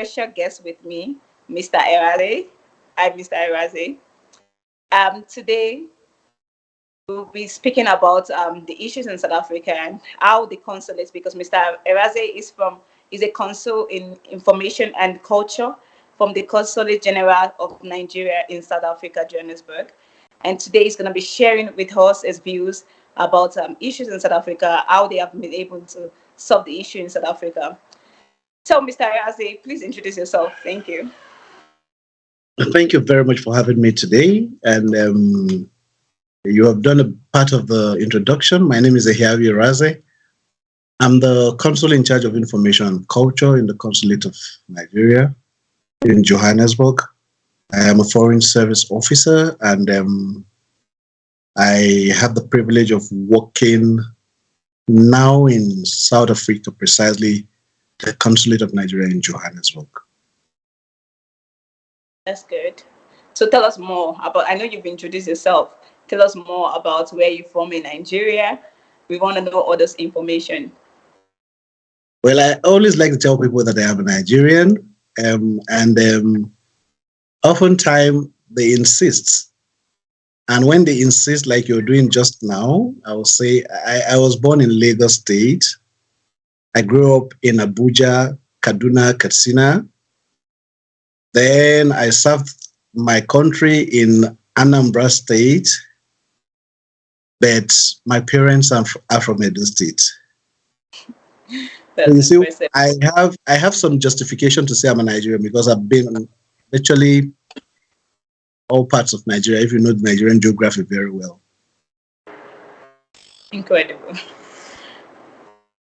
special guest with me, Mr. Erhaze. Hi, Mr. Erhaze. Today we'll be speaking about the issues in South Africa and how the consulate, because Mr. Erhaze is a consul in information and culture from the Consulate General of Nigeria in South Africa, Johannesburg. And today he's going to be sharing with us his views about issues in South Africa, how they have been able to solve the issue in South Africa. So, Mr. Erhaze, please introduce yourself. Thank you. Thank you very much for having me today. And you have done a part of the introduction. My name is Ehiabhi Erhaze. I'm the consul in charge of information and culture in the Consulate of Nigeria in Johannesburg. I am a foreign service officer, and I have the privilege of working now in South Africa, precisely the Consulate of Nigeria in Johannesburg. That's good. So tell us more about, I know you've introduced yourself. Tell us more about where you're from in Nigeria. We want to know all this information. Well, I always like to tell people that I am a Nigerian, and oftentimes they insist. And when they insist, like you're doing just now, I will say I was born in Lagos State. I grew up in Abuja, Kaduna, Katsina. Then I served my country in Anambra State, but my parents are from Edo State. That's you see, impressive. I have some justification to say I'm a Nigerian because I've been literally all parts of Nigeria, if you know the Nigerian geography very well. Incredible.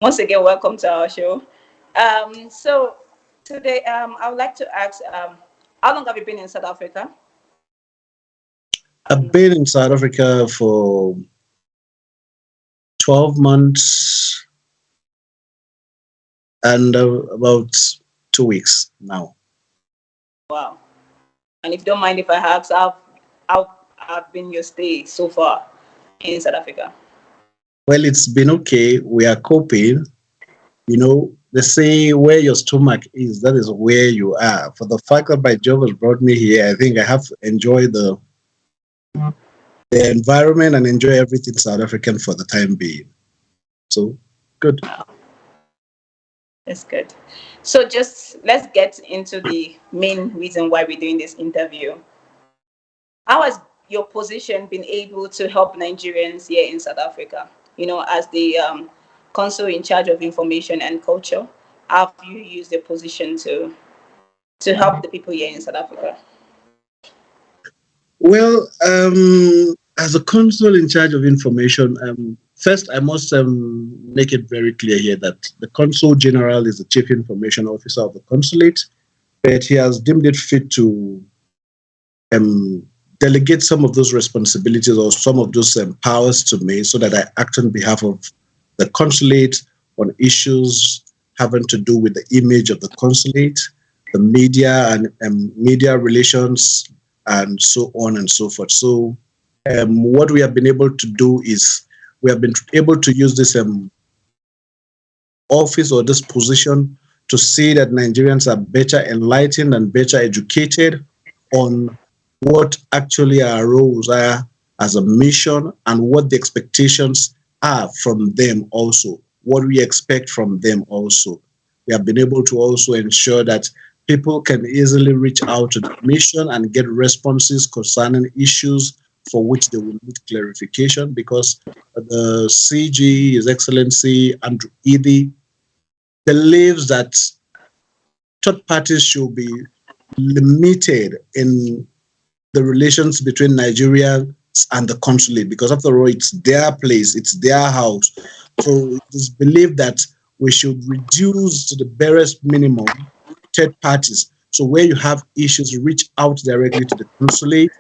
Once again, welcome to our show. So today, I would like to ask, how long have you been in South Africa? I've been in South Africa for 12 months and about 2 weeks now. Wow. And if you don't mind if I ask, how have been your stay so far in South Africa? Well, it's been okay. We are coping. You know, they say where your stomach is, that is where you are. For the fact that my job has brought me here, I think I have to enjoy the environment and enjoy everything South African for the time being. So, good. That's good. So just let's get into the main reason why we're doing this interview. How has your position been able to help Nigerians here in South Africa? You know, as the consul in charge of information and culture, how have you used your position to help the people here in South Africa? Well, as a consul in charge of information, first I must make it very clear here that the consul general is the chief information officer of the consulate, but he has deemed it fit to delegate some of those responsibilities or some of those powers to me so that I act on behalf of the consulate on issues having to do with the image of the consulate, the media and media relations, and so on and so forth. So what we have been able to do is we have been able to use this office or this position to see that Nigerians are better enlightened and better educated on what actually our roles are as a mission and what the expectations are from them also, what we expect from them also. We have been able to also ensure that people can easily reach out to the mission and get responses concerning issues for which they will need clarification, because the CG, His Excellency Andrew Edhi, believes that third parties should be limited in the relations between Nigeria and the consulate, because after all, it's their place, it's their house. So it is believed that we should reduce to the barest minimum third parties. So where you have issues, reach out directly to the consulate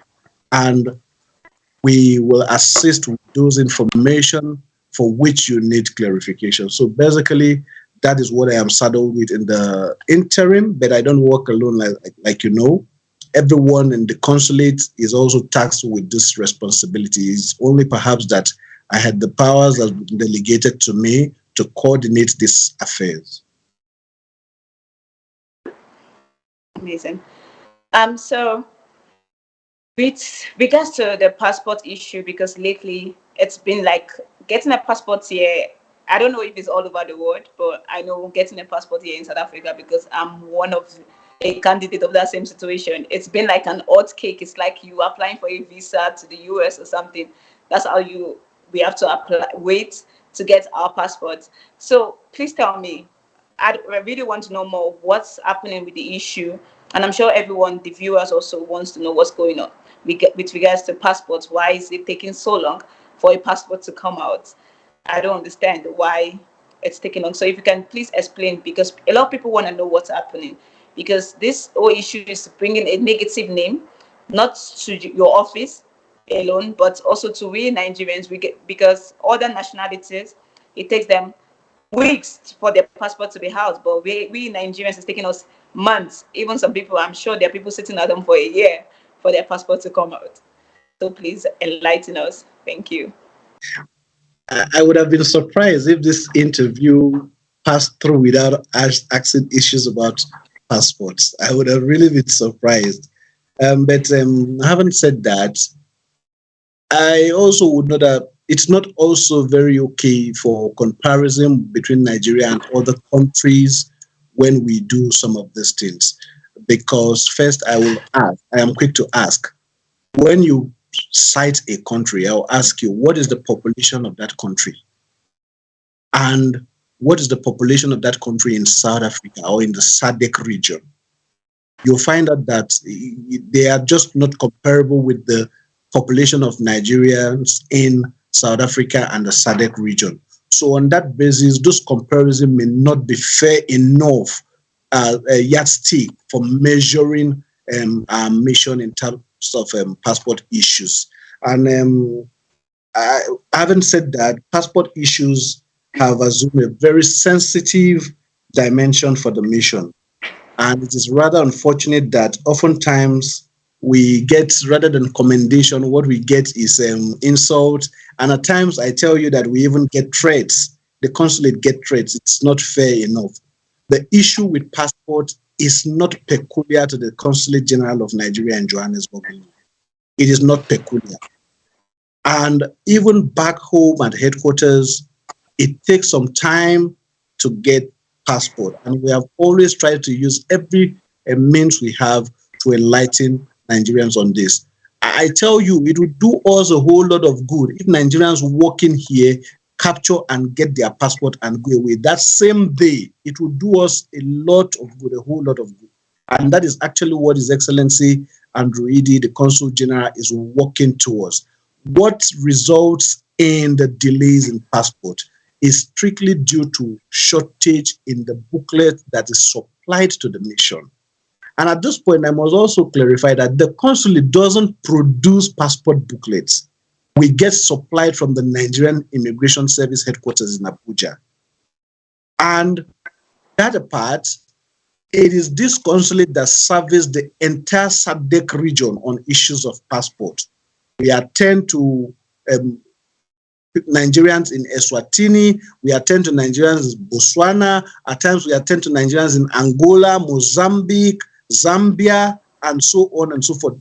and we will assist with those information for which you need clarification. So basically, that is what I am saddled with in the interim, but I don't work alone like you know. Everyone in the consulate is also tasked with this responsibility. It's only perhaps that I had the powers that were delegated to me to coordinate these affairs. Amazing. So with regards to the passport issue, because lately it's been like getting a passport here. I don't know if it's all over the world, but I know getting a passport here in South Africa, because I'm one of a candidate of that same situation. It's been like an odd cake. It's like you applying for a visa to the US or something. That's how we have to apply, wait to get our passports. So please tell me, I really want to know more what's happening with the issue, and I'm sure everyone, the viewers, also wants to know what's going on with regards to passports. Why is it taking so long for a passport to come out? I don't understand why it's taking long. So if you can please explain, because a lot of people want to know what's happening, because this whole issue is bringing a negative name, not to your office alone, but also to we Nigerians. We get, because other nationalities, it takes them weeks for their passport to be out, but we Nigerians, it's taking us months. Even some people, I'm sure there are people sitting at home for a year for their passport to come out. So please enlighten us. Thank you. I would have been surprised if this interview passed through without asking issues about passports. I would have really been surprised. But having said that, I also would know that it's not also very okay for comparison between Nigeria and other countries when we do some of these things. Because first, I am quick to ask, when you cite a country, I'll ask you, what is the population of that country? And what is the population of that country in South Africa or in the SADC region? You'll find out that they are just not comparable with the population of Nigerians in South Africa and the SADC region. So on that basis, those comparisons may not be fair enough a yardstick for measuring our mission in terms of passport issues. And having said that, passport issues have assumed a very sensitive dimension for the mission. And it is rather unfortunate that oftentimes we get, rather than commendation, what we get is insult. And at times I tell you that we even get threats. The consulate get threats. It's not fair enough. The issue with passport is not peculiar to the Consulate General of Nigeria in Johannesburg. It is not peculiar. And even back home at headquarters, it takes some time to get passport. And we have always tried to use every means we have to enlighten Nigerians on this. I tell you, it would do us a whole lot of good if Nigerians walking here capture and get their passport and go away. That same day, it would do us a lot of good, a whole lot of good. And that is actually what His Excellency Andrew Idi, the Consul General, is working towards. What results in the delays in passport is strictly due to shortage in the booklet that is supplied to the mission. And at this point, I must also clarify that the consulate doesn't produce passport booklets. We get supplied from the Nigerian Immigration Service headquarters in Abuja. And that apart, it is this consulate that serves the entire SADC region on issues of passport. We attend to Nigerians in Eswatini, we attend to Nigerians in Botswana, at times we attend to Nigerians in Angola, Mozambique, Zambia, and so on and so forth.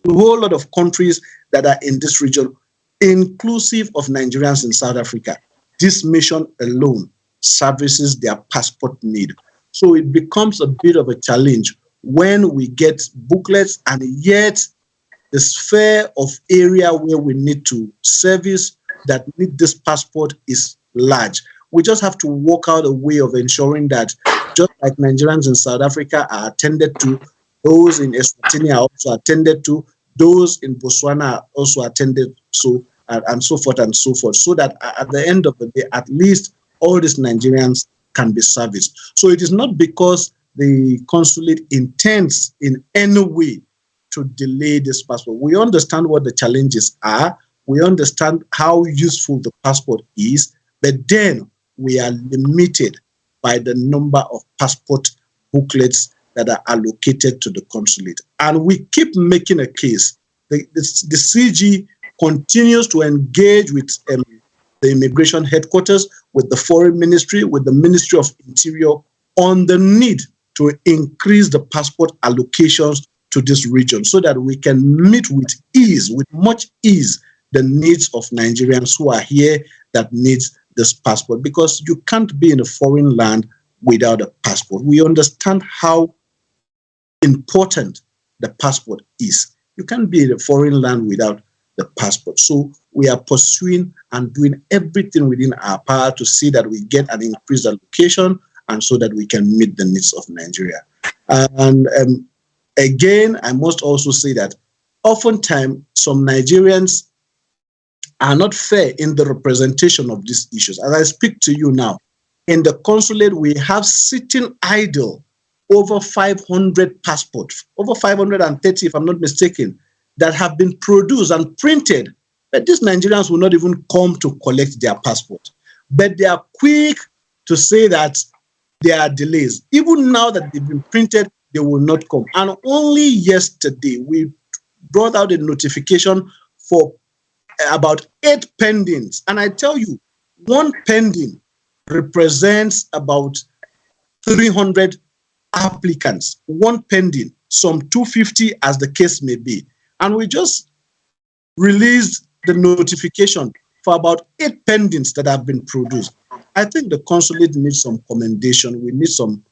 A whole lot of countries that are in this region, inclusive of Nigerians in South Africa. This mission alone services their passport need. So it becomes a bit of a challenge when we get booklets and yet the sphere of area where we need to service that need this passport is large. We just have to work out a way of ensuring that just like Nigerians in South Africa are attended to, those in Eswatini are also attended to, those in Botswana are also attended to, and so forth and so forth, so that at the end of the day, at least all these Nigerians can be serviced. So it is not because the consulate intends in any way to delay this passport. We understand what the challenges are. We understand how useful the passport is, but then we are limited by the number of passport booklets that are allocated to the consulate. And we keep making a case. The CG continues to engage with the immigration headquarters, with the foreign ministry, with the Ministry of Interior on the need to increase the passport allocations to this region so that we can meet with ease, with much ease, the needs of Nigerians who are here that needs this passport, because you can't be in a foreign land without a passport. We understand how important the passport is. You can't be in a foreign land without the passport. So we are pursuing and doing everything within our power to see that we get an increased allocation and so that we can meet the needs of Nigeria. And again, I must also say that oftentimes some Nigerians are not fair in the representation of these issues. As I speak to you now, in the consulate, we have sitting idle over 500 passports, over 530, if I'm not mistaken, that have been produced and printed. But these Nigerians will not even come to collect their passport. But they are quick to say that there are delays. Even now that they've been printed, they will not come. And only yesterday, we brought out a notification for about 8 pendings. And I tell you, one pending represents about 300 applicants, one pending, some 250 as the case may be. And we just released the notification for about 8 pendings that have been produced. I think the consulate needs some commendation. We need some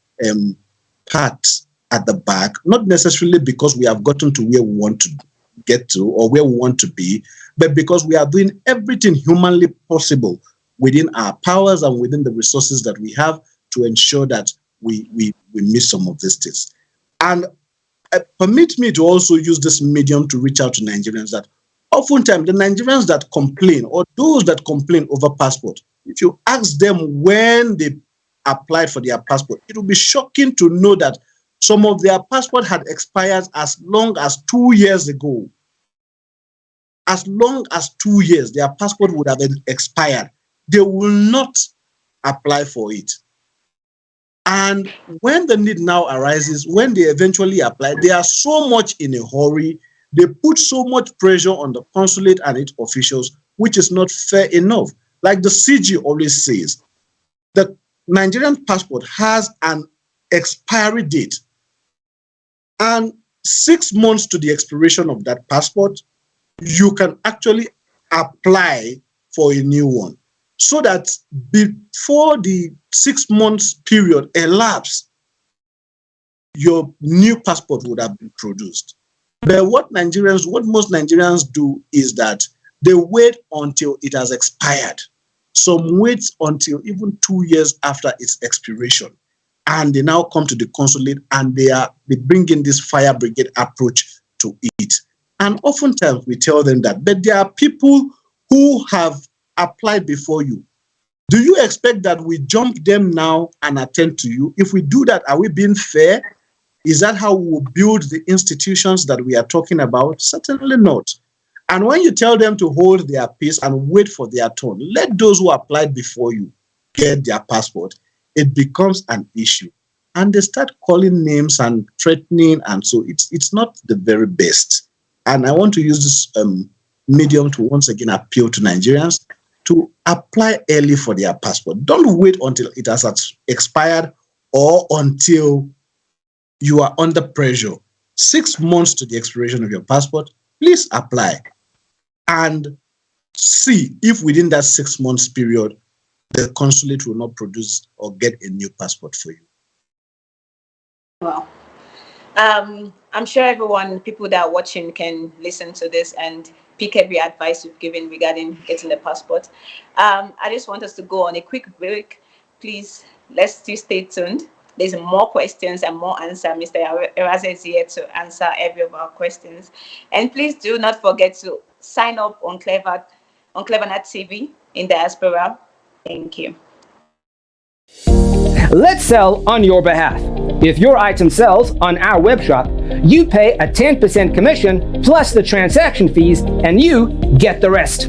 pats at the back, not necessarily because we have gotten to where we want to get to or where we want to be, but because we are doing everything humanly possible within our powers and within the resources that we have to ensure that we meet some of these things. And permit me to also use this medium to reach out to Nigerians that oftentimes the Nigerians that complain or those that complain over passport, if you ask them when they applied for their passport, it will be shocking to know that some of their passport had expired as long as 2 years ago. As long as 2 years, their passport would have expired. They will not apply for it. And when the need now arises, when they eventually apply, they are so much in a hurry. They put so much pressure on the consulate and its officials, which is not fair enough. Like the CG always says, the Nigerian passport has an expiry date. And 6 months to the expiration of that passport, you can actually apply for a new one. So that before the 6 months period elapsed, your new passport would have been produced. But what most Nigerians do is that they wait until it has expired. Some wait until even 2 years after its expiration. And they now come to the consulate and they bring in this fire brigade approach to it. And oftentimes we tell them that, but there are people who have applied before you. Do you expect that we jump them now and attend to you? If we do that, are we being fair? Is that how we will build the institutions that we are talking about? Certainly not. And when you tell them to hold their peace and wait for their turn, let those who applied before you get their passport, it becomes an issue. And they start calling names and threatening, and so it's not the very best. And I want to use this medium to once again appeal to Nigerians to apply early for their passport. Don't wait until it has expired or until you are under pressure. 6 months to the expiration of your passport, please apply and see if within that 6 months period, the consulate will not produce or get a new passport for you. Wow. I'm sure everyone, people that are watching, can listen to this and pick every advice you've given regarding getting the passport. I just want us to go on a quick break. Please, let's still stay tuned. There's more questions and more answers. Mr. Erhaze is here to answer every of our questions. And please do not forget to sign up on CleverNet TV in diaspora. Thank you. Let's sell on your behalf. If your item sells on our web shop, you pay a 10% commission plus the transaction fees, and you get the rest.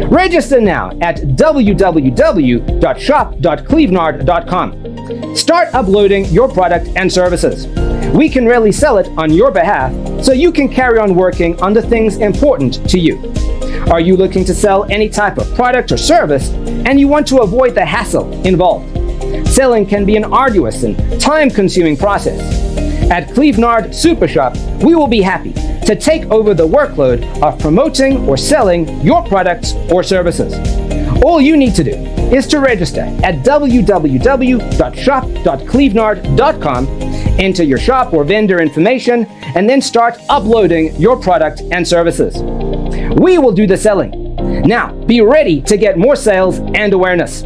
Register now at www.shop.clevenard.com. Start uploading your product and services. We can really sell it on your behalf so you can carry on working on the things important to you. Are you looking to sell any type of product or service and you want to avoid the hassle involved? selling can be an arduous and time-consuming process. At Clevenard Super Shop, we will be happy to take over the workload of promoting or selling your products or services. All you need to do is to register at www.shop.clevenard.com, enter your shop or vendor information, and then start uploading your product and services. We will do the selling. Now, be ready to get more sales and awareness.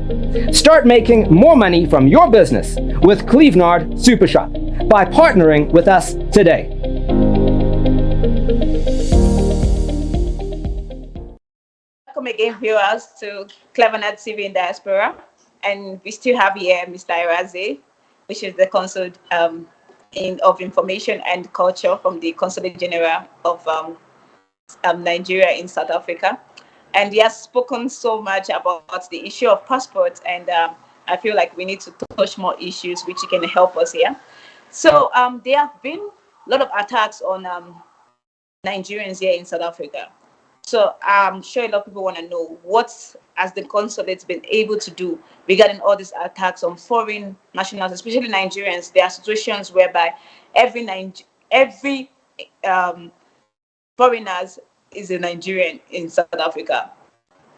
Start making more money from your business with Clevenard Super Shop by partnering with us today. Welcome again, viewers, to Clevenard TV in Diaspora. And we still have here Mr. Erhaze, which is the Consul of Information and Culture from the Consulate General of Nigeria in South Africa. And he has spoken so much about the issue of passports, and I feel like we need to touch more issues which can help us here. So there have been a lot of attacks on Nigerians here in South Africa. So I'm sure a lot of people want to know what has the consulate been able to do regarding all these attacks on foreign nationals, especially Nigerians. There are situations whereby every foreigners is a Nigerian in South Africa.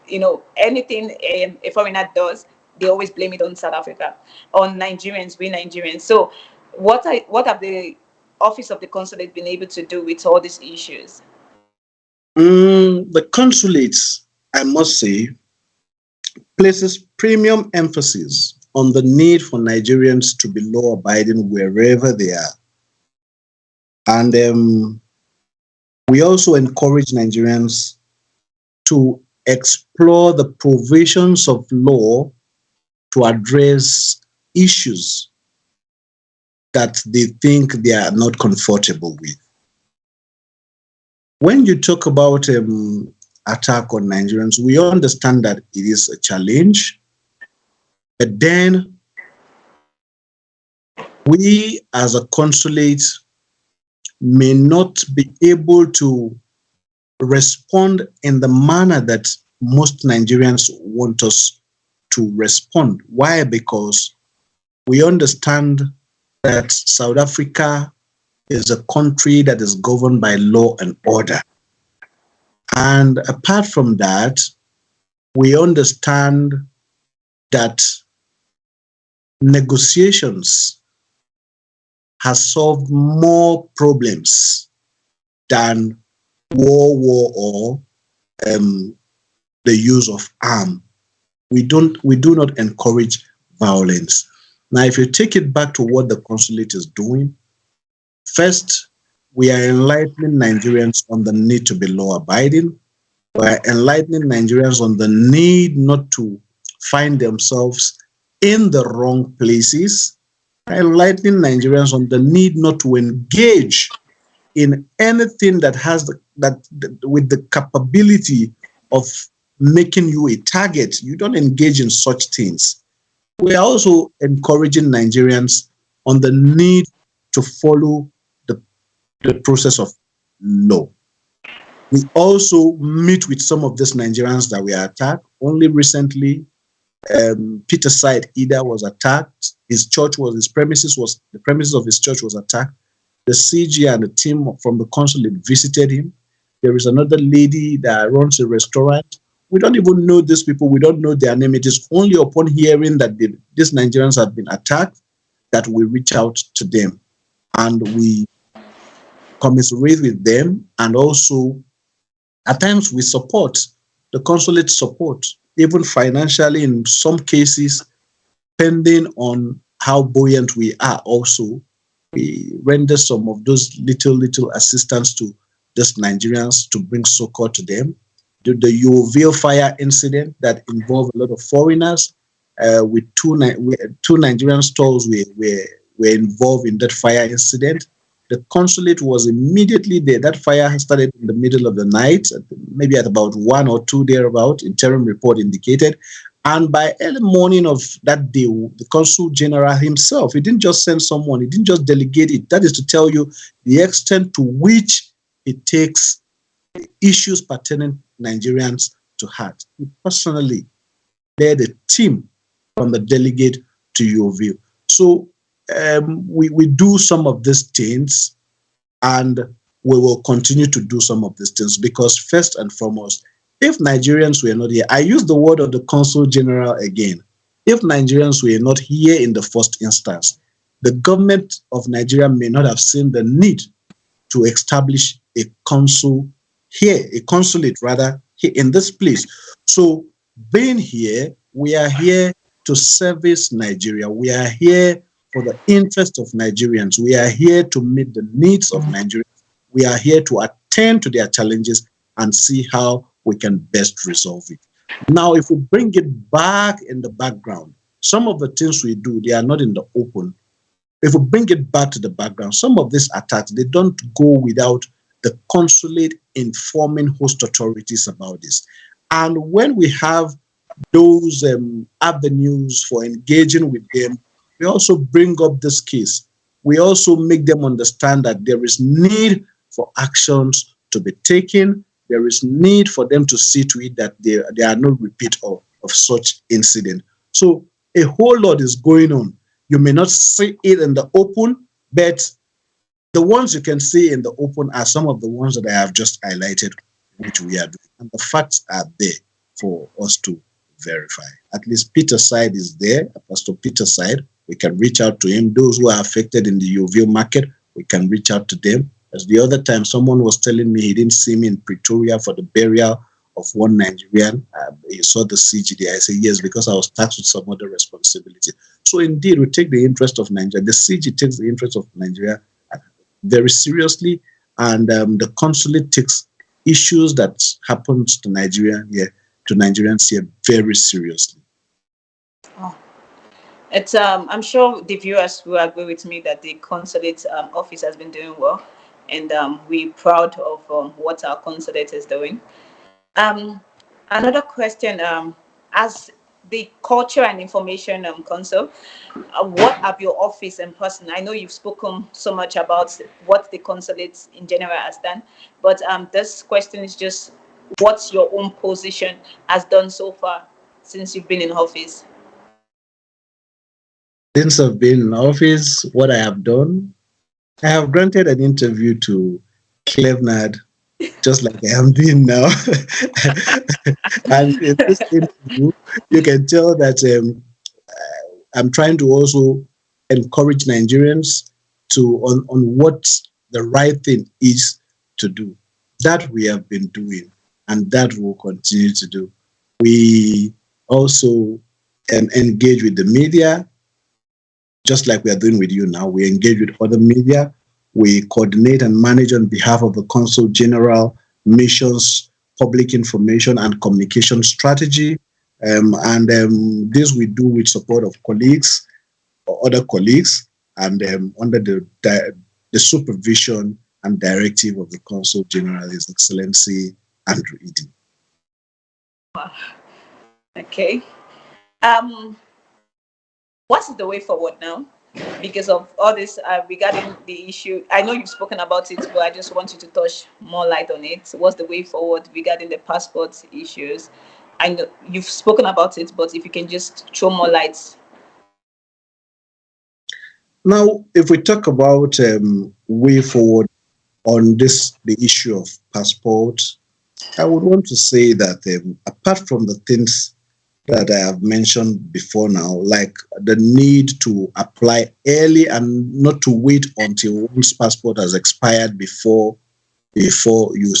You know, anything a foreigner does, they always blame it on South Africa, on Nigerians, we Nigerians. So what have the office of the consulate been able to do with all these issues? The consulate, I must say, places premium emphasis on the need for Nigerians to be law-abiding wherever they are. And we also encourage Nigerians to explore the provisions of law to address issues that they think they are not comfortable with. When you talk about attack on Nigerians, we understand that it is a challenge, but then we as a consulate may not be able to respond in the manner that most Nigerians want us to respond. Why? Because we understand that South Africa is a country that is governed by law and order. And apart from that, we understand that negotiations has solved more problems than war or the use of arm. We do not encourage violence. Now, if you take it back to what the consulate is doing, first, we are enlightening Nigerians on the need to be law-abiding. We are enlightening Nigerians on the need not to find themselves in the wrong places. Enlightening Nigerians on the need not to engage in anything that has with the capability of making you a target. You don't engage in such things. We are also encouraging Nigerians on the need to follow the process of law. We also meet with some of these Nigerians that were attacked. Only recently, Peter Said Ida was attacked. The premises of his church was attacked. The CG and the team from the consulate visited him. There is another lady that runs a restaurant. We don't even know these people. We don't know their name. It is only upon hearing that these Nigerians have been attacked that we reach out to them and we commiserate with them, and also at times we support the consulate support, even financially in some cases, depending on how buoyant we are. Also, we render some of those little assistance to these Nigerians to bring succor to them. The Yeovil fire incident that involved a lot of foreigners, with two Nigerian stores were involved in that fire incident. The consulate was immediately there. That fire started in the middle of the night, maybe at about 1 or 2 thereabout, interim report indicated. And by early morning of that day, the Consul General himself, he didn't just send someone, he didn't just delegate it. That is to tell you the extent to which it takes issues pertaining Nigerians to heart. He personally led a team from the delegate to your view. So we do some of these things, and we will continue to do some of these things, because first and foremost, if Nigerians were not here, I use the word of the Consul General again, if Nigerians were not here in the first instance, the government of Nigeria may not have seen the need to establish a consul here, a consulate rather, here in this place. So being here, we are here to service Nigeria. We are here for the interest of Nigerians. We are here to meet the needs of Nigerians. We are here to attend to their challenges and see how we can best resolve it. Now, if we bring it back in the background, some of the things we do, they are not in the open. If we bring it back to the background, some of these attacks, they don't go without the consulate informing host authorities about this. And when we have those avenues for engaging with them, we also bring up this case. We also make them understand that there is need for actions to be taken. There is need for them to see to it that there are no repeat of such incident. So a whole lot is going on. You may not see it in the open, but the ones you can see in the open are some of the ones that I have just highlighted, which we are doing. And the facts are there for us to verify. At least Peter's side is there, Pastor Peter's side. We can reach out to him. Those who are affected in the Yeovil market, we can reach out to them. As the other time, someone was telling me he didn't see me in Pretoria for the burial of one Nigerian. He saw the CGD. I said, yes, because I was tasked with some other responsibility. So indeed, we take the interest of Nigeria. The CG takes the interest of Nigeria very seriously, and the consulate takes issues that happens to Nigerians here very seriously. Oh. It's I'm sure the viewers will agree with me that the consulate office has been doing well, and we're proud of what our consulate is doing. Another question, as the culture and information council, what have your office in person? I know you've spoken so much about what the consulate in general has done, but this question is just what's your own position has done so far since you've been in office? Since I've been in office, what I have done, I have granted an interview to Clevenard, just like I am doing now. And in this interview, you can tell that I'm trying to also encourage Nigerians to on what the right thing is to do. That we have been doing, and that we'll continue to do. We also engage with the media, just like we are doing with you now. We engage with other media. We coordinate and manage on behalf of the Consul General missions, public information and communication strategy. This we do with support of colleagues or other colleagues, and under the supervision and directive of the Consul General, His Excellency Andrew Eden. Okay. What is the way forward now? Because of all this regarding the issue, I know you've spoken about it, but I just want you to touch more light on it. What's the way forward regarding the passport issues? I know you've spoken about it, but if you can just throw more light. Now, if we talk about way forward on the issue of passport, I would want to say that apart from the things that I have mentioned before now, like the need to apply early and not to wait until one's passport has expired before you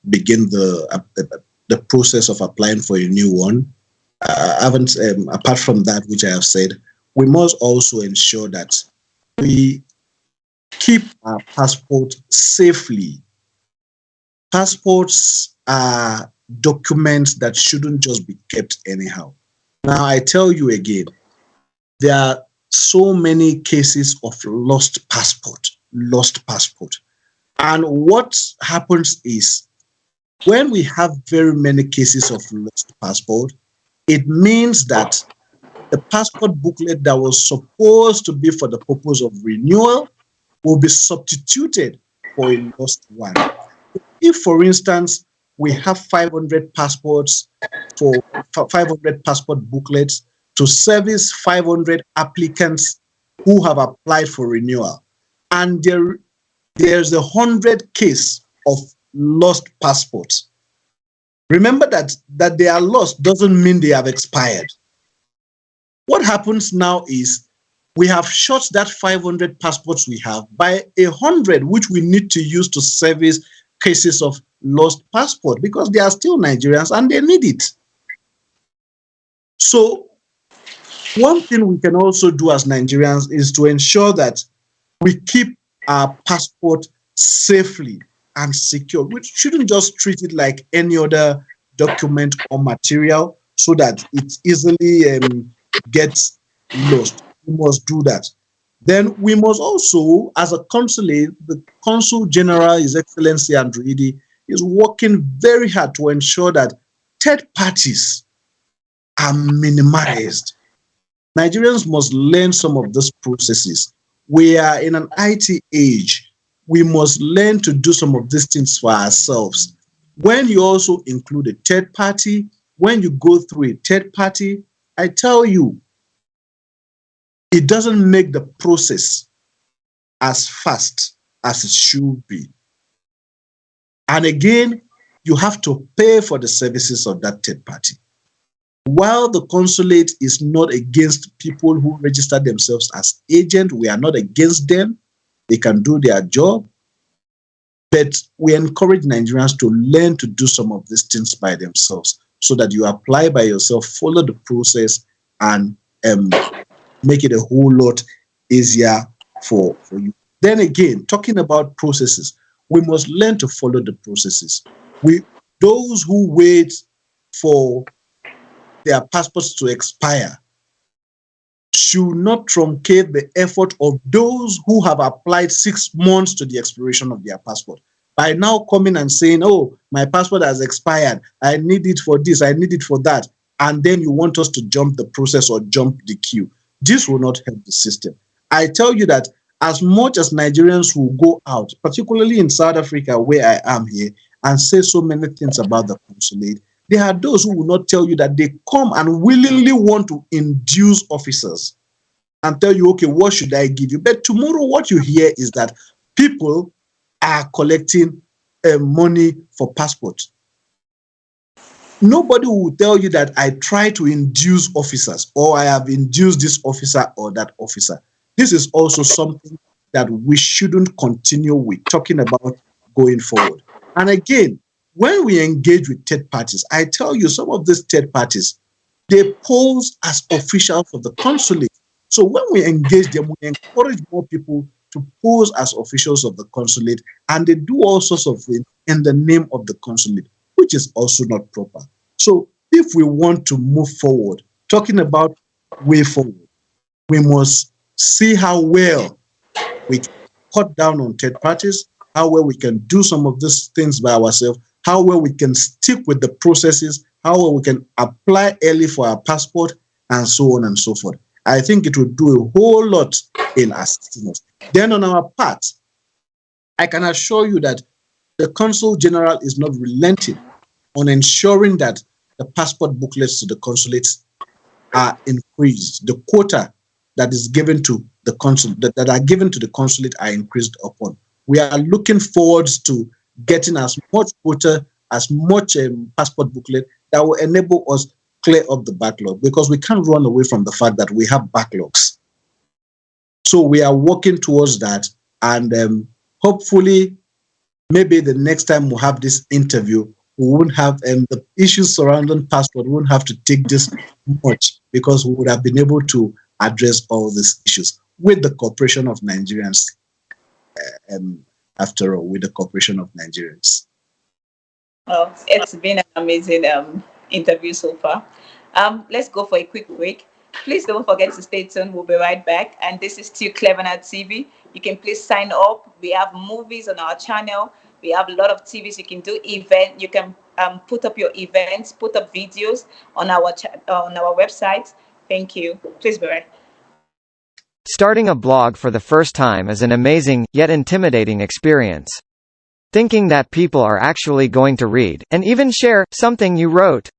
begin the process of applying for a new one. Apart from that, which I have said, we must also ensure that we keep our passport safely. Passports are documents that shouldn't just be kept anyhow. Now, I tell you again, there are so many cases of lost passport. And what happens is, when we have very many cases of lost passport, it means that the passport booklet that was supposed to be for the purpose of renewal will be substituted for a lost one. If, for instance, we have 500 passports for 500 passport booklets, to service 500 applicants who have applied for renewal. And there's 100 case of lost passports. Remember that they are lost doesn't mean they have expired. What happens now is we have shot that 500 passports we have by 100, which we need to use to service cases of lost passport, because they are still Nigerians and they need it. So one thing we can also do as Nigerians is to ensure that we keep our passport safely and secure. We shouldn't just treat it like any other document or material so that it easily gets lost. We must do that. Then we must also, as a consulate, the Consul General, His Excellency Andrew Idi, is working very hard to ensure that third parties are minimized. Nigerians must learn some of these processes. We are in an IT age. We must learn to do some of these things for ourselves. When you also include a third party, when you go through a third party, I tell you, it doesn't make the process as fast as it should be. And again, you have to pay for the services of that third party. While the consulate is not against people who register themselves as agents, we are not against them. They can do their job. But we encourage Nigerians to learn to do some of these things by themselves so that you apply by yourself, follow the process, and make it a whole lot easier for you. Then again, talking about processes, we must learn to follow the processes. Those who wait for their passports to expire should not truncate the effort of those who have applied 6 months to the expiration of their passport. By now coming and saying, oh, my passport has expired, I need it for this, I need it for that, and then you want us to jump the process or jump the queue. This will not help the system. I tell you that as much as Nigerians will go out, particularly in South Africa where I am here, and say so many things about the consulate, there are those who will not tell you that they come and willingly want to induce officers and tell you, okay, what should I give you? But tomorrow what you hear is that people are collecting money for passports. Nobody will tell you that I try to induce officers or I have induced this officer or that officer. This is also something that we shouldn't continue with talking about going forward. And again, when we engage with third parties, I tell you, some of these third parties, they pose as officials of the consulate. So when we engage them, we encourage more people to pose as officials of the consulate, and they do all sorts of things in the name of the consulate, which is also not proper. So if we want to move forward, talking about way forward, we must see how well we can cut down on third parties, how well we can do some of these things by ourselves, how well we can stick with the processes, how well we can apply early for our passport, and so on and so forth. I think it will do a whole lot in assisting us. Then on our part, I can assure you that the Consul General is not relenting on ensuring that the passport booklets to the consulates are increased. The quota that is given to the consulate, that are given to the consulate, are increased upon. We are looking forward to getting as much quota, as much passport booklet that will enable us clear up the backlog, because we can't run away from the fact that we have backlogs. So we are working towards that, and hopefully, maybe the next time we have this interview, we won't have the issues surrounding passport. We won't have to take this much, because we would have been able to address all these issues with the cooperation of Nigerians. After all, with the cooperation of Nigerians. Well, it's been an amazing interview so far. Let's go for a quick break. Please don't forget to stay tuned. We'll be right back. And this is still Clevernet TV. You can please sign up. We have movies on our channel. We have a lot of TVs. You can do event. You can put up your events, put up videos on our website. Thank you. Please be right. Starting a blog for the first time is an amazing, yet intimidating experience. Thinking that people are actually going to read, and even share, something you wrote.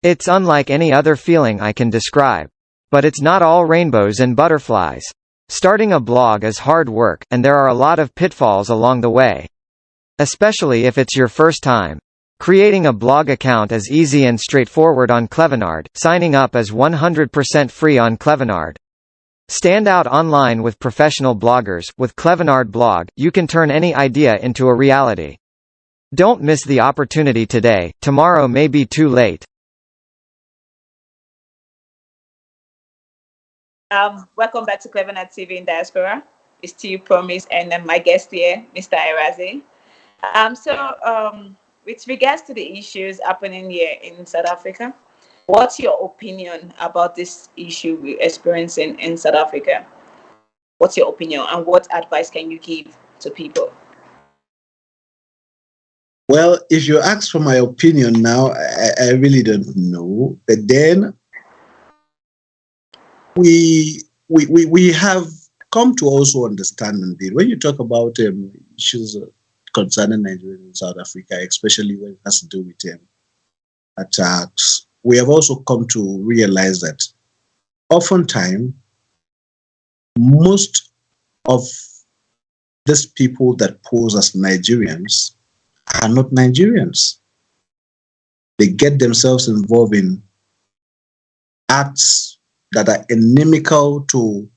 It's unlike any other feeling I can describe. but it's not all rainbows and butterflies. Starting a blog is hard work, and there are a lot of pitfalls along the way. Especially if it's your first time. Creating a blog account is easy and straightforward on Clevenard. Signing up is 100% free on Clevenard. Stand out online with professional bloggers. With Clevenard Blog, you can turn any idea into a reality. Don't miss the opportunity today, tomorrow may be too late. Welcome back to Clevernet TV in Diaspora. It's still Promise, and my guest here, Mr. Erhaze. With regards to the issues happening here in South Africa, what's your opinion about this issue we're experiencing in South Africa? What's your opinion, and what advice can you give to people? Well, if you ask for my opinion now, I really don't know. But then we have come to also understand indeed when you talk about issues concerning Nigeria and South Africa, especially when it has to do with attacks. We have also come to realize that oftentimes most of these people that pose as Nigerians are not Nigerians. They get themselves involved in acts that are inimical to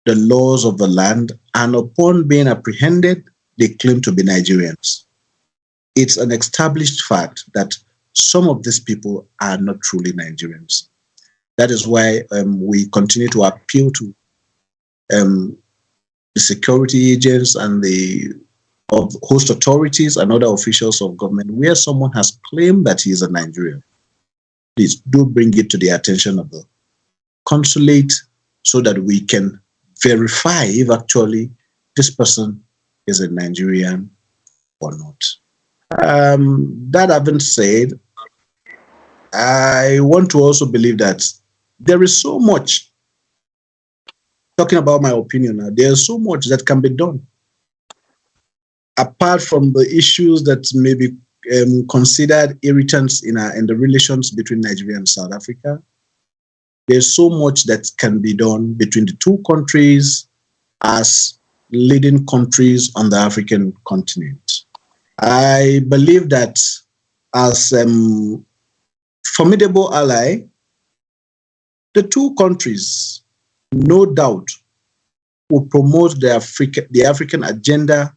the laws of the land, and upon being apprehended, they claim to be Nigerians. It's an established fact that some of these people are not truly Nigerians. That is why we continue to appeal to the security agents and the host authorities and other officials of government, where someone has claimed that he is a Nigerian. Please do bring it to the attention of the consulate so that we can verify if actually this person is a Nigerian or not. That having said, I want to also believe that there is so much, talking about my opinion now, there's so much that can be done. Apart from the issues that may be considered irritants in the relations between Nigeria and South Africa, there's so much that can be done between the two countries as leading countries on the African continent. I believe that as formidable ally, the two countries, no doubt, will promote the African agenda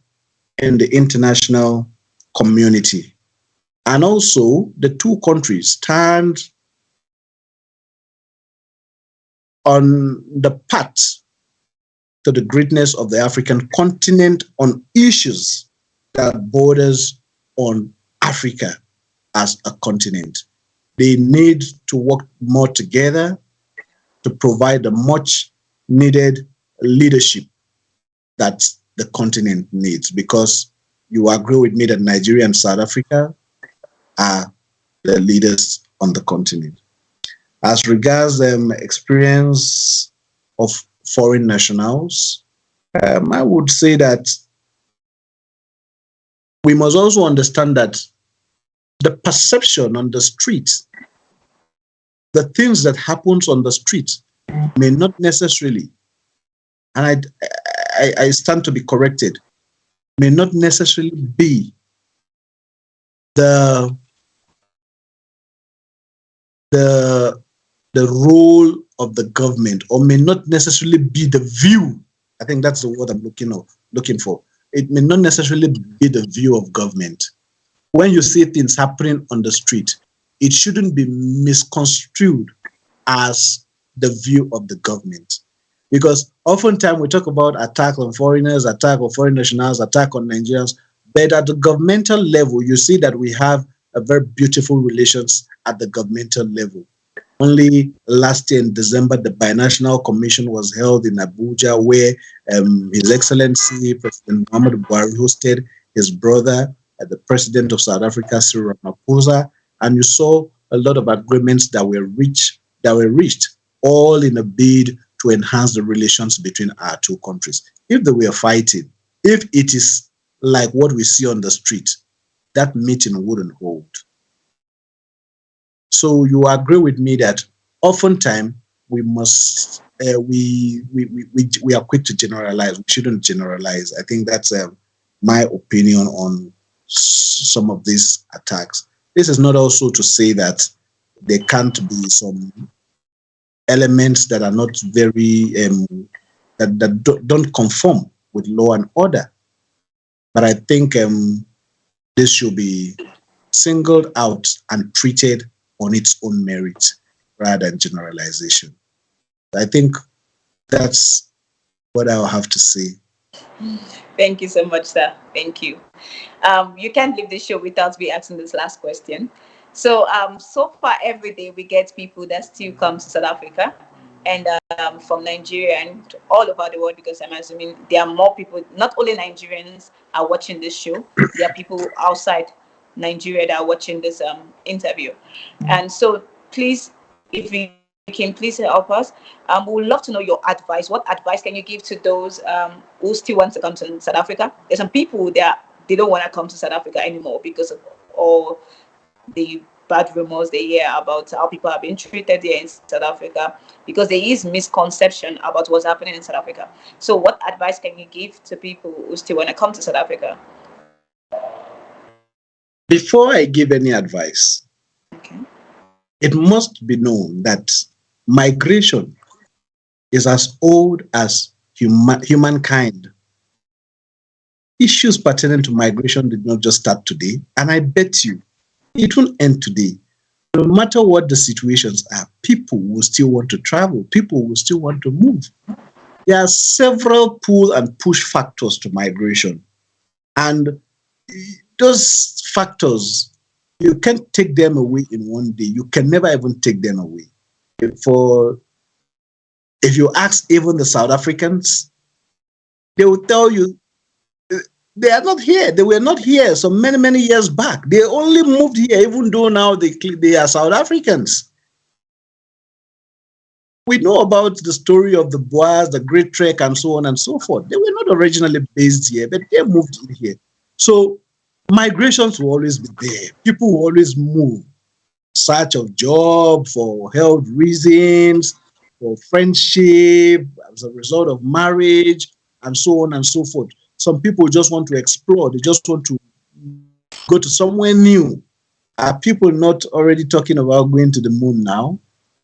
in the international community. And also, the two countries stand on the path to the greatness of the African continent on issues that borders on Africa as a continent. They need to work more together to provide the much needed leadership that the continent needs, because you agree with me that Nigeria and South Africa are the leaders on the continent. As regards experience of foreign nationals, I would say that we must also understand that the perception on the street, the things that happens on the street may not necessarily, and I stand to be corrected, may not necessarily be the role of the government, or may not necessarily be the view. I think that's the word I'm looking for. It may not necessarily be the view of government. When you see things happening on the street, it shouldn't be misconstrued as the view of the government. Because oftentimes we talk about attack on foreigners, attack on foreign nationals, attack on Nigerians, but at the governmental level, you see that we have a very beautiful relations at the governmental level. Only last year in December, the Binational Commission was held in Abuja, where His Excellency President Muhammadu Buhari hosted his brother, the President of South Africa, Cyril Ramaphosa, and you saw a lot of agreements that were reached, all in a bid to enhance the relations between our two countries. If they were fighting, if it is like what we see on the street, that meeting wouldn't hold. So you agree with me that oftentimes we must we are quick to generalize. We shouldn't generalize. I think that's my opinion on some of these attacks. This is not also to say that there can't be some elements that are not very don't conform with law and order. But I think this should be singled out and treated on its own merit rather than generalization. I think that's what I'll have to say. Thank you so much, sir. Thank you. You can't leave the show without me asking this last question. So, so far every day we get people that still come to South Africa, and from Nigeria and all over the world, because I'm assuming there are more people. Not only Nigerians are watching this show, there are people outside Nigeria that are watching this interview, and so please, if you can please help us. We would love to know your advice. What advice can you give to those who still want to come to South Africa? There's some people that they don't want to come to South Africa anymore because of all the bad rumors they hear about how people are being treated here in South Africa, because there is misconception about what's happening in South Africa. So, what advice can you give to people who still want to come to South Africa? Before I give any advice, Okay. it must be known that migration is as old as humankind. Issues pertaining to migration did not just start today, and I bet you it won't end today. No matter what the situations are, people will still want to travel, people will still want to move. There are several pull and push factors to migration, and those factors, you can't take them away in one day. You can never even take them away. For if you ask even the South Africans, they will tell you they are not here. They were not here so many years back. They only moved here, even though now they are South Africans. We know about the story of the Boers, the Great Trek, and so on and so forth. They were not originally based here, but they moved in here. So migrations will always be there. People will always move. Search of job, for health reasons, for friendship, as a result of marriage, and so on and so forth. Some people just want to explore. They just want to go to somewhere new. Are people not already talking about going to the moon now?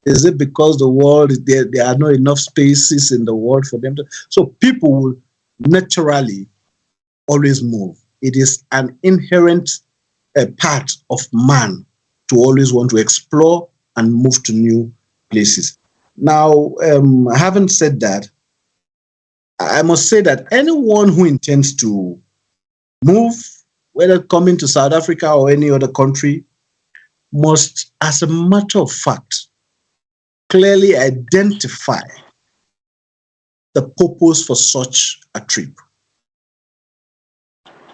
Is it because the world is there are not enough spaces in the world for them to? So people will naturally always move. It is an inherent part of man to always want to explore and move to new places. Now, having said that, I must say that anyone who intends to move, whether coming to South Africa or any other country, must, as a matter of fact, clearly identify the purpose for such a trip.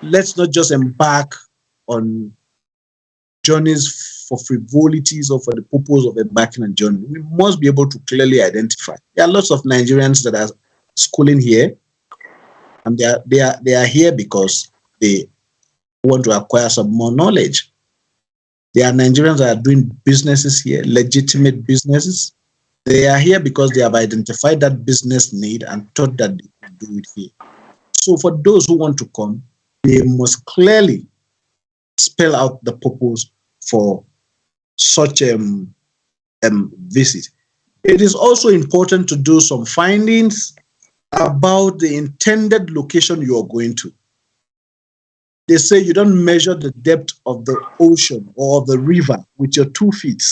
Let's not just embark on journeys for frivolities or for the purpose of embarking on a journey. We must be able to clearly identify. There are lots of Nigerians that are schooling here, and they are here because they want to acquire some more knowledge. There are Nigerians that are doing businesses here, legitimate businesses. They are here because they have identified that business need and thought that they can do it here. So for those who want to come, they must clearly spell out the purpose for such a visit. It is also important to do some findings about the intended location you are going to. They say you don't measure the depth of the ocean or the river with your 2 feet.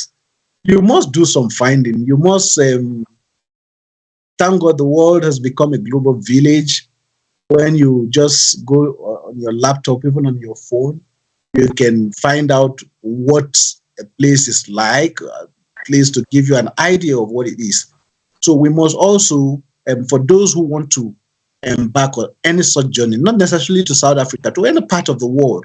You must do some finding. You must thank God the world has become a global village. When you just go on your laptop, even on your phone, you can find out what a place is like, a place to give you an idea of what it is. So we must also, for those who want to embark on any such journey, not necessarily to South Africa, to any part of the world,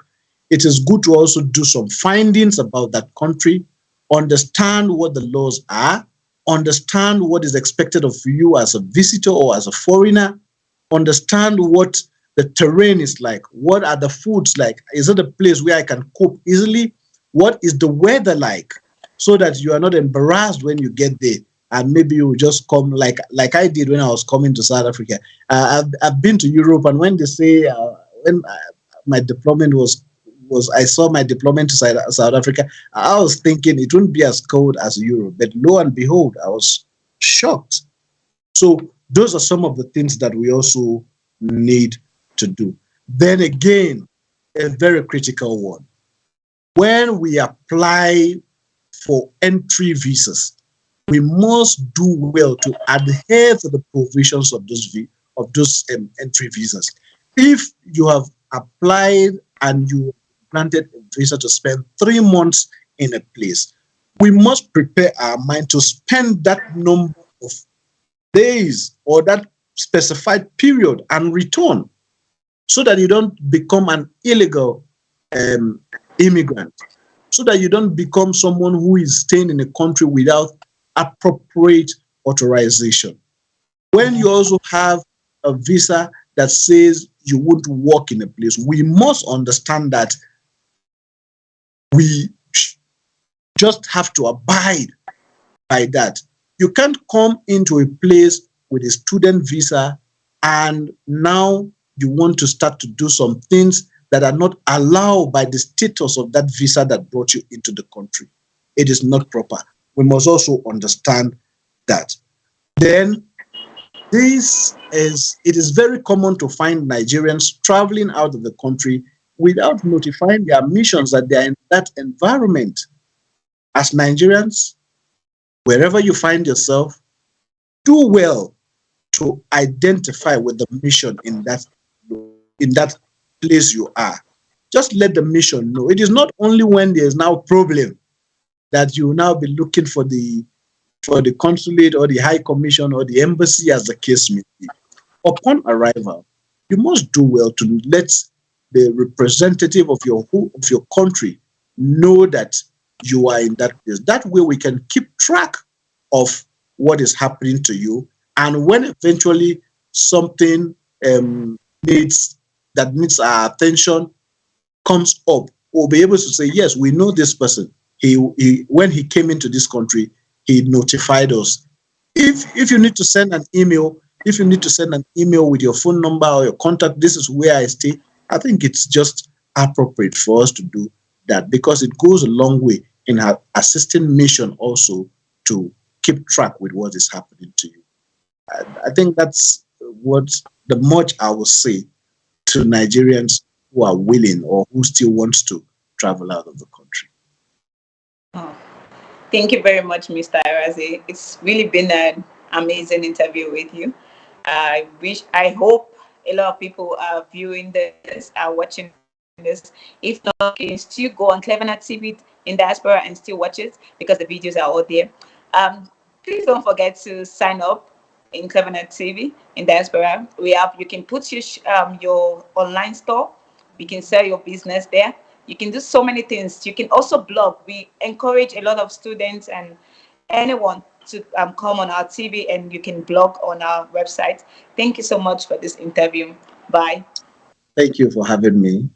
it is good to also do some findings about that country, understand what the laws are, understand what is expected of you as a visitor or as a foreigner, understand what the terrain is like, what are the foods like, is it a place where I can cope easily, what is the weather like, so that you are not embarrassed when you get there and maybe you just come like I did when I was coming to South Africa. I've been to Europe, and when they say when my deployment was I saw my deployment to South Africa, I was thinking it wouldn't be as cold as Europe, but lo and behold, I was shocked. So those are some of the things that we also need to do. Then again, a very critical one. When we apply for entry visas, we must do well to adhere to the provisions of those entry visas. If you have applied and you granted a visa to spend 3 months in a place, we must prepare our mind to spend that number of days or that specified period and return, so that you don't become an illegal immigrant, so that you don't become someone who is staying in a country without appropriate authorization. When you also have a visa that says you won't work in a place, we must understand that we just have to abide by that. You can't come into a place with a student visa and now you want to start to do some things that are not allowed by the status of that visa that brought you into the country. It is not proper. We must also understand that. Then it is very common to find Nigerians traveling out of the country without notifying their missions that they are in that environment. As Nigerians, wherever you find yourself, do well to identify with the mission in that place you are. Just let the mission know. It is not only when there is now a problem that you will now be looking for the consulate or the high commission or the embassy, as the case may be. Upon arrival, you must do well to let the representative of your country know that you are in that place. That way we can keep track of what is happening to you. And when eventually something needs our attention comes up, we'll be able to say, yes, we know this person. He when he came into this country, he notified us. If you need to send an email, with your phone number or your contact, this is where I stay, I think it's just appropriate for us to do that, because it goes a long way in assisting mission also to keep track with what is happening to you. I think that's what the much I will say to Nigerians who are willing or who still wants to travel out of the country. Oh, thank you very much, Mr. Erhaze. It's really been an amazing interview with you. I hope a lot of people are viewing this, are watching this. If not, you can still go on CleverNet TV in diaspora and still watch it, because the videos are all there. Please don't forget to sign up in CleverNet TV in diaspora. You can put your online store. You can sell your business there. You can do so many things. You can also blog. We encourage a lot of students and anyone to come on our TV, and you can blog on our website. Thank you so much for this interview. Bye. Thank you for having me.